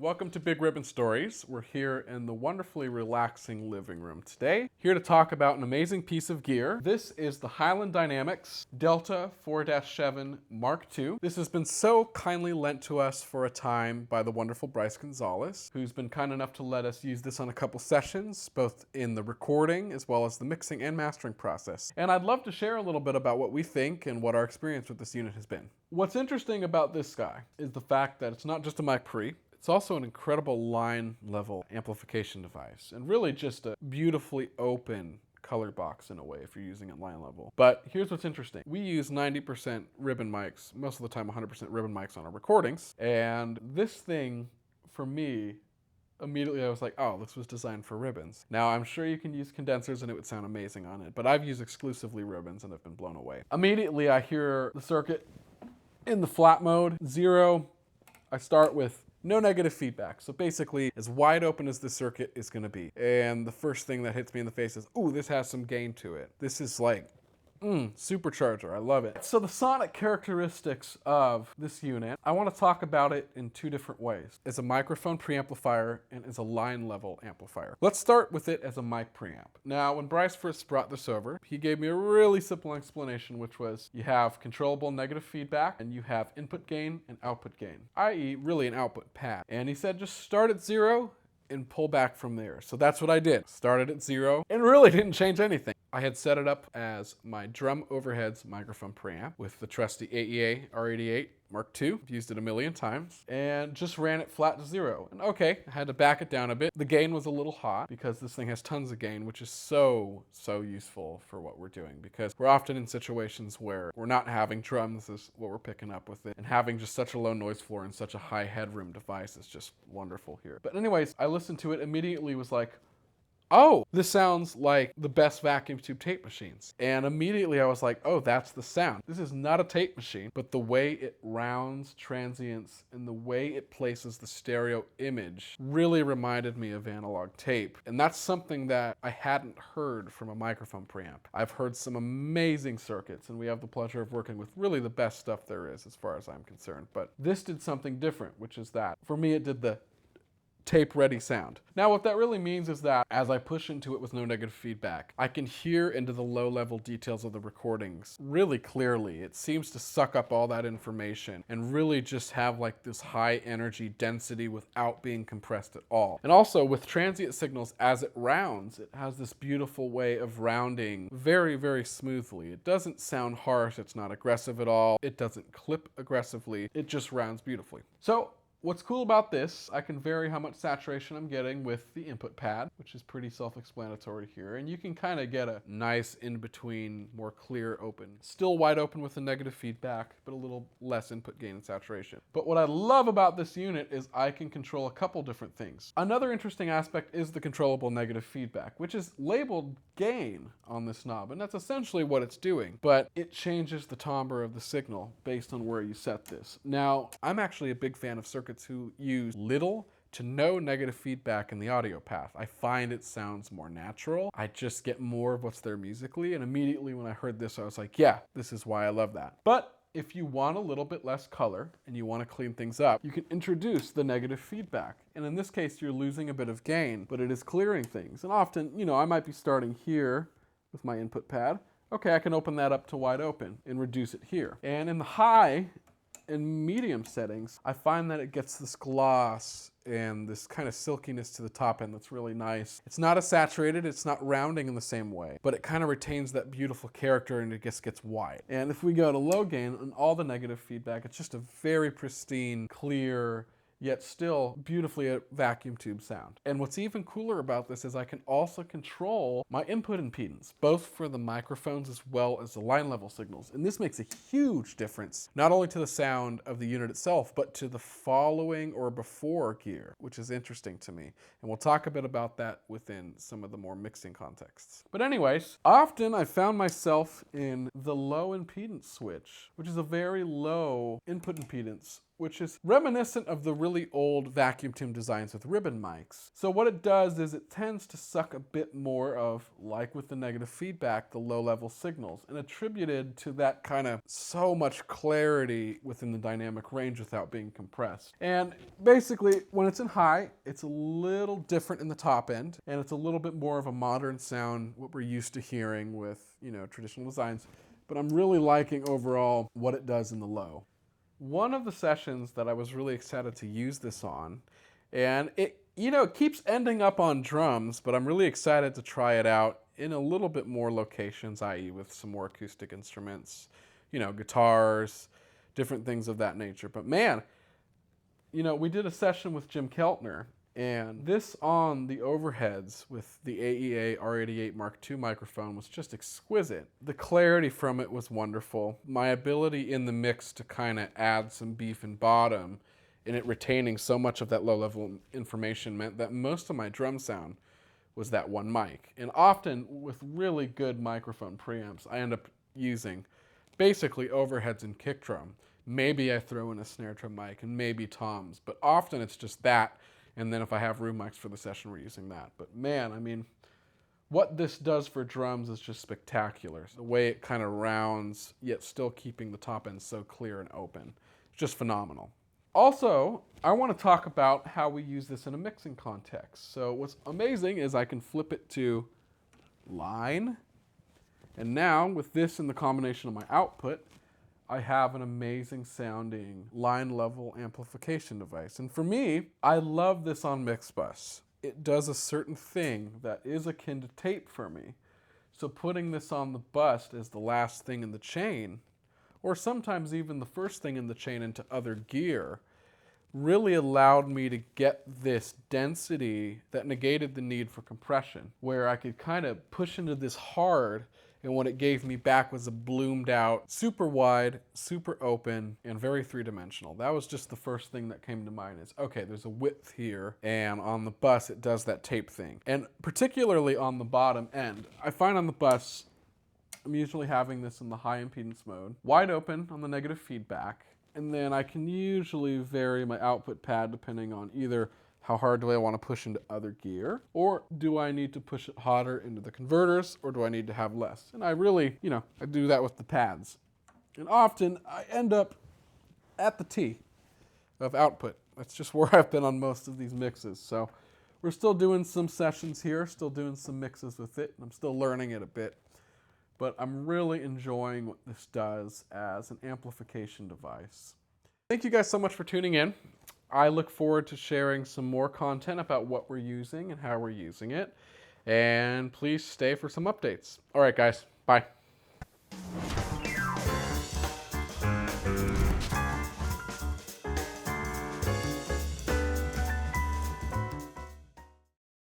Welcome to Big Ribbon Stories. We're here in the wonderfully relaxing living room today, here to talk about an amazing piece of gear. This is the Hyland Dynamics Delta 4-7 Mark II. This has been so kindly lent to us for a time by the wonderful Bryce Gonzalez, who's been kind enough to let us use this on a couple sessions, both in the recording as well as the mixing and mastering process. And I'd love to share a little bit about what we think and what our experience with this unit has been. What's interesting about this guy is the fact that it's not just a mic pre, it's also an incredible line level amplification device, and really just a beautifully open color box in a way if you're using it line level. But here's what's interesting. We use 90% ribbon mics, most of the time 100% ribbon mics on our recordings, and this thing, for me, immediately I was like, oh, this was designed for ribbons. Now, I'm sure you can use condensers and it would sound amazing on it, but I've used exclusively ribbons and I've been blown away. Immediately I hear the circuit in the flat mode, 0. I start with no negative feedback. So basically, as wide open as the circuit is going to be. And the first thing that hits me in the face is, ooh, this has some gain to it. This is like, supercharger. I love it. So the sonic characteristics of this unit, I want to talk about it in two different ways. As a microphone preamplifier and as a line level amplifier. Let's start with it as a mic preamp. Now, when Bryce first brought this over, he gave me a really simple explanation, which was you have controllable negative feedback and you have input gain and output gain, i.e. really an output pad. And he said just start at 0 and pull back from there. So that's what I did. Started at 0 and really didn't change anything. I had set it up as my drum overheads microphone preamp with the trusty AEA R88 Mark II. I've used it a million times and just ran it flat to 0. And okay, I had to back it down a bit. The gain was a little hot because this thing has tons of gain, which is so useful for what we're doing, because we're often in situations where we're not having drums is what we're picking up with it, and having just such a low noise floor and such a high headroom device is just wonderful here. But anyways, I listened to it, immediately was like, oh, this sounds like the best vacuum tube tape machines. And immediately I was like, oh, that's the sound. This is not a tape machine, but the way it rounds transients and the way it places the stereo image really reminded me of analog tape. And that's something that I hadn't heard from a microphone preamp. I've heard some amazing circuits, and we have the pleasure of working with really the best stuff there is as far as I'm concerned. But this did something different, which is that for me it did the tape ready sound. Now what that really means is that as I push into it with no negative feedback, I can hear into the low level details of the recordings really clearly. It seems to suck up all that information and really just have like this high energy density without being compressed at all. And also with transient signals, as it rounds, it has this beautiful way of rounding very smoothly. It doesn't sound harsh, it's not aggressive at all, it doesn't clip aggressively, it just rounds beautifully. So what's cool about this, I can vary how much saturation I'm getting with the input pad, which is pretty self-explanatory here. And you can kind of get a nice in-between, more clear open. Still wide open with the negative feedback, but a little less input gain and saturation. But what I love about this unit is I can control a couple different things. Another interesting aspect is the controllable negative feedback, which is labeled gain on this knob. And that's essentially what it's doing. But it changes the timbre of the signal based on where you set this. Now, I'm actually a big fan of circuits who use little to no negative feedback in the audio path. I find it sounds more natural. I just get more of what's there musically, and immediately when I heard this, I was like, yeah, this is why I love that. But if you want a little bit less color and you want to clean things up, you can introduce the negative feedback. And in this case, you're losing a bit of gain, but it is clearing things. And often, I might be starting here with my input pad. Okay, I can open that up to wide open and reduce it here. And in the high and medium settings, I find that it gets this gloss and this kind of silkiness to the top end that's really nice. It's not as saturated, it's not rounding in the same way, but it kind of retains that beautiful character and it just gets wide. And if we go to low gain and all the negative feedback, it's just a very pristine, clear, yet still beautifully a vacuum tube sound. And what's even cooler about this is I can also control my input impedance, both for the microphones as well as the line level signals. And this makes a huge difference, not only to the sound of the unit itself, but to the following or before gear, which is interesting to me. And we'll talk a bit about that within some of the more mixing contexts. But anyways, often I found myself in the low impedance switch, which is a very low input impedance which is reminiscent of the really old vacuum tube designs with ribbon mics. So what it does is it tends to suck a bit more of, like with the negative feedback, the low-level signals, and attributed to that kind of so much clarity within the dynamic range without being compressed. And basically, when it's in high, it's a little different in the top end, and it's a little bit more of a modern sound, what we're used to hearing with, traditional designs. But I'm really liking overall what it does in the low. One of the sessions that I was really excited to use this on, and it keeps ending up on drums, but I'm really excited to try it out in a little bit more locations, i.e. with some more acoustic instruments, guitars, different things of that nature. But man, we did a session with Jim Keltner, and this on the overheads with the AEA R88 Mark II microphone was just exquisite. The clarity from it was wonderful. My ability in the mix to kind of add some beef and bottom and it retaining so much of that low-level information meant that most of my drum sound was that one mic. And often with really good microphone preamps, I end up using basically overheads and kick drum. Maybe I throw in a snare drum mic and maybe toms, but often it's just that. And then if I have room mics for the session, we're using that. But man, I mean, what this does for drums is just spectacular. The way it kind of rounds, yet still keeping the top end so clear and open. It's just phenomenal. Also, I want to talk about how we use this in a mixing context. So what's amazing is I can flip it to line. And now with this in the combination of my output, I have an amazing sounding line level amplification device. And for me, I love this on mix bus. It does a certain thing that is akin to tape for me. So putting this on the bus as the last thing in the chain, or sometimes even the first thing in the chain into other gear, really allowed me to get this density that negated the need for compression, where I could kind of push into this hard, and what it gave me back was a bloomed out, super wide, super open, and very three-dimensional. That was just the first thing that came to mind is, okay, there's a width here, and on the bus it does that tape thing. And particularly on the bottom end, I find on the bus, I'm usually having this in the high impedance mode, wide open on the negative feedback, and then I can usually vary my output pad depending on either how hard do I want to push into other gear, or do I need to push it hotter into the converters, or do I need to have less? And I really, I do that with the pads. And often I end up at the T of output. That's just where I've been on most of these mixes. So we're still doing some sessions here, still doing some mixes with it, and I'm still learning it a bit. But I'm really enjoying what this does as an amplification device. Thank you guys so much for tuning in. I look forward to sharing some more content about what we're using and how we're using it. And please stay for some updates. All right, guys. Bye.